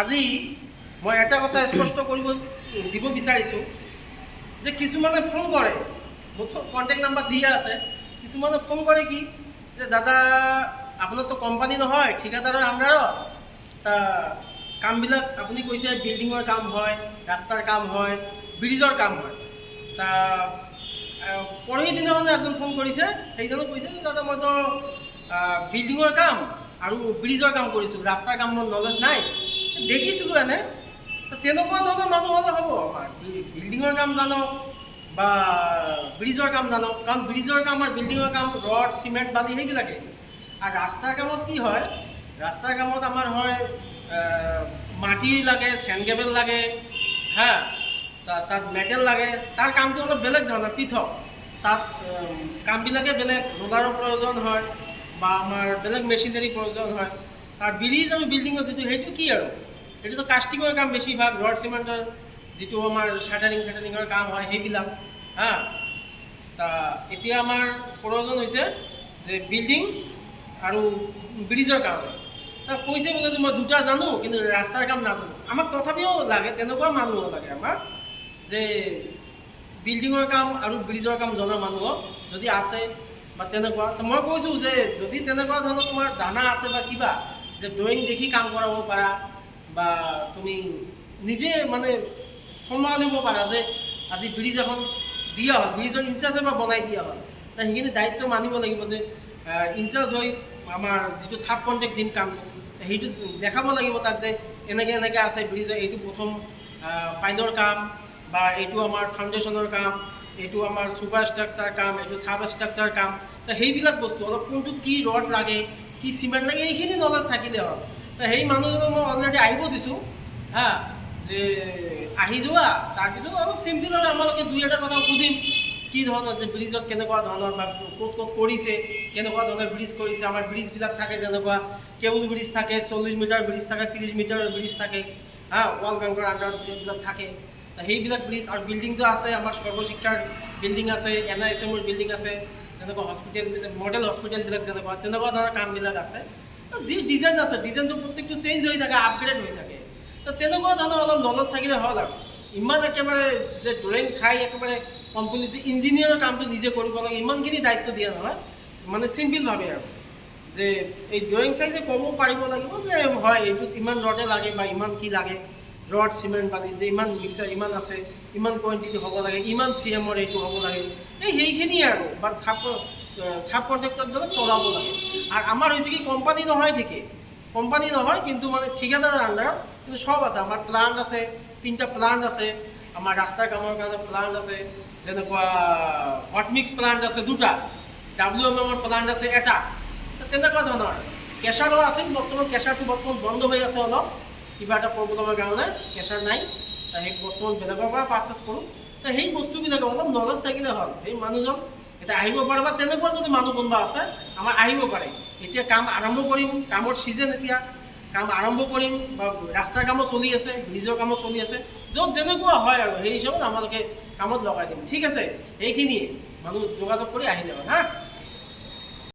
আজি মই এটা কথা স্পষ্ট দিব বিচাৰিছোঁ যে কিছুমানে ফোন কৰে, মোৰ কণ্টেক্ট নাম্বাৰ দিয়া আছে। কিছুমানে ফোন কৰে কি যে দাদা আপোনাৰতো কোম্পানী নহয়, ঠিকাদাৰৰ আণ্ডাৰত, তা কামবিলাক আপুনি কৈছে বিল্ডিঙৰ কাম হয়, ৰাস্তাৰ কাম হয়, ব্ৰিজৰ কাম হয়। তা পৰহি দিনাখনে এজন ফোন কৰিছে, সেইজনে কৈছে যে দাদা মইতো বিল্ডিঙৰ কাম আৰু ব্ৰিজৰ কাম কৰিছোঁ, ৰাস্তাৰ কাম মোৰ নলেজ নাই। দেখিছিলোঁ এনে তেনেকুৱা ধৰণৰ মানুহ হ'লে হ'ব। আমাৰ বিল্ডিঙৰ কাম জানক বা ব্ৰিজৰ কাম জানক, কাৰণ ব্ৰিজৰ কাম আৰু বিল্ডিঙৰ কাম ৰড চিমেণ্ট বালি সেইবিলাকে। আৰু ৰাস্তাৰ কামত কি হয়, ৰাস্তাৰ কামত আমাৰ হয় মাটি লাগে, চেণ্ডগেবেল লাগে, হা, তাত মেটেল লাগে। তাৰ কামটো অলপ বেলেগ ধৰণৰ, পৃথক। তাত কামবিলাকে বেলেগ, ৰোলাৰৰ প্ৰয়োজন হয় বা আমাৰ বেলেগ মেচিনাৰী প্ৰয়োজন হয়। তাৰ ব্ৰিজ আৰু বিল্ডিঙত যিটো সেইটো কি আৰু সেইটোতো কাষ্টিঙৰ কাম বেছিভাগ, ৰড চিমেণ্টৰ যিটো আমাৰ চাটাৰিঙৰ কাম হয় সেইবিলাক, হা। তা এতিয়া আমাৰ প্ৰয়োজন হৈছে যে বিল্ডিং আৰু ব্ৰিজৰ কাম। তাক কৈছে বোলে যে মই দুটা জানো কিন্তু ৰাস্তাৰ কাম নাজানো। আমাক তথাপিও লাগে, তেনেকুৱা মানুহ লাগে আমাক যে বিল্ডিঙৰ কাম আৰু ব্ৰিজৰ কাম জনা মানুহ যদি আছে বা তেনেকুৱা। মই কৈছোঁ যে যদি তেনেকুৱা ধৰণৰ তোমাৰ জানা আছে বা কিবা, যে ড্ৰয়িং দেখি কাম কৰাব পাৰা বা তুমি নিজে মানে সম্ভালিব পাৰা যে আজি ব্ৰিজ এখন দিয়া হ'ল, ব্ৰিজৰ ইনচাৰ্জ এবাৰ বনাই দিয়া হ'ল, তা সেইখিনি দায়িত্ব মানিব লাগিব যে ইনচাৰ্জ হৈ আমাৰ যিটো ছাব কণ্টেক্ট দিম কামটো, সেইটো দেখাব লাগিব তাক যে এনেকৈ এনেকৈ আছে ব্ৰিজৰ, এইটো প্ৰথম পাইলৰ কাম বা এইটো আমাৰ ফাউণ্ডেশ্যনৰ কাম, এইটো আমাৰ ছুপাৰ ষ্ট্ৰাকচাৰ কাম, এইটো ছাব ষ্ট্ৰাকচাৰ কাম। তো সেইবিলাক বস্তু অলপ কোনটোত কি ৰড লাগে, কি চিমেণ্ট লাগে, এইখিনি নলেজ থাকিলে হ'ল। তো সেই মানুহজনক মই অলৰেডি আহিব দিছোঁ, হা, যে আহি যোৱা, তাৰপিছত অলপ চিম্পল আৰু আমালোকে দুই এটা কথা সুধিম কি ধৰণৰ, যে ব্ৰিজত কেনেকুৱা ধৰণৰ বা ক'ত ক'ত কৰিছে, কেনেকুৱা ধৰণৰ ব্ৰিজ কৰিছে। আমাৰ ব্ৰিজবিলাক থাকে যেনেকুৱা কেবুল ব্ৰিজ থাকে, 40 মিটাৰ ব্ৰিজ থাকে, 30 মিটাৰৰ ব্ৰিজ থাকে, হা, ৱৰ্ল্ড বেংকৰ আণ্ডাৰত ব্ৰিজবিলাক থাকে। সেইবিলাক ব্ৰিজ আৰু বিল্ডিংটো আছে, আমাৰ সৰ্বশিক্ষাৰ বিল্ডিং আছে, NISMৰ বিল্ডিং আছে, যেনেকুৱা হস্পিটেলবিলাক, মডেল হস্পিটেলবিলাক যেনেকুৱা, তেনেকুৱা ধৰণৰ কামবিলাক আছে। যি ডিজাইন আছে, ডিজাইনটো প্ৰত্যেকটো চেঞ্জ হৈ থাকে, আপগ্ৰেড হৈ থাকে। তো তেনেকুৱা ধৰণৰ অলপ নলেজ থাকিলে হ'ল আৰু। ইমান একেবাৰে যে ড্ৰয়িং চাই একেবাৰে কমপ্লিট যে ইঞ্জিনিয়াৰৰ কামটো নিজে কৰিব লাগে, ইমানখিনি দায়িত্ব দিয়া নহয়। মানে চিম্পলভাৱে আৰু যে এই ড্ৰয়িং চাই যে ক'ব পাৰিব লাগিব যে হয় এইটোত ইমান ৰডে লাগে বা ইমান কি লাগে, ৰড চিমেণ্ট বালি যে ইমান মিক্সাৰ ইমান আছে, ইমান কোৱান্টিটি হ'ব লাগে, ইমান CMৰ এইটো হ'ব লাগে, সেইখিনিয়ে আৰু বা ছাব কণ্ট্ৰেক্টৰজনক চলাব লাগে। আৰু আমাৰ হৈছে কি কোম্পানী নহয়, ঠিকেই কোম্পানী নহয়, কিন্তু মানে ঠিকাদাৰৰ আণ্ডাৰত কিন্তু চব আছে। আমাৰ প্লাণ্ট আছে, 3টা প্লাণ্ট আছে, আমাৰ ৰাস্তাৰ কামৰ কাৰণে প্লাণ্ট আছে, যেনেকুৱা হট মিক্স প্লাণ্ট আছে 2টা, WMMৰ প্লাণ্ট আছে 1টা। তেনেকুৱা ধৰণৰ কেঁচাৰো আছিল, বৰ্তমান কেঁচাৰটো বৰ্তমান বন্ধ হৈ আছে অলপ, কিবা এটা প্ৰব্লেমৰ কাৰণে কেঁচাৰ নাই। সেই বৰ্তমান বেলেগৰ পৰা পাৰ্চেছ কৰোঁ। তো সেই বস্তুবিলাক অলপ নলেজ থাকিলে হ'ল। সেই মানুহজন এতিয়া আহিব পাৰে বা তেনেকুৱা যদি মানুহ কোনোবা আছে আমাৰ আহিব পাৰে। এতিয়া কাম আৰম্ভ কৰিম, কামৰ ছিজন, এতিয়া কাম আৰম্ভ কৰিম বা ৰাস্তাৰ কামো চলি আছে, ব্ৰিজৰ কামো চলি আছে, য'ত যেনেকুৱা হয় আৰু সেই হিচাপত আমালোকে কামত লগাই দিম। ঠিক আছে, সেইখিনিয়ে মানুহ যোগাযোগ কৰি আহিলে হ'ল, হা।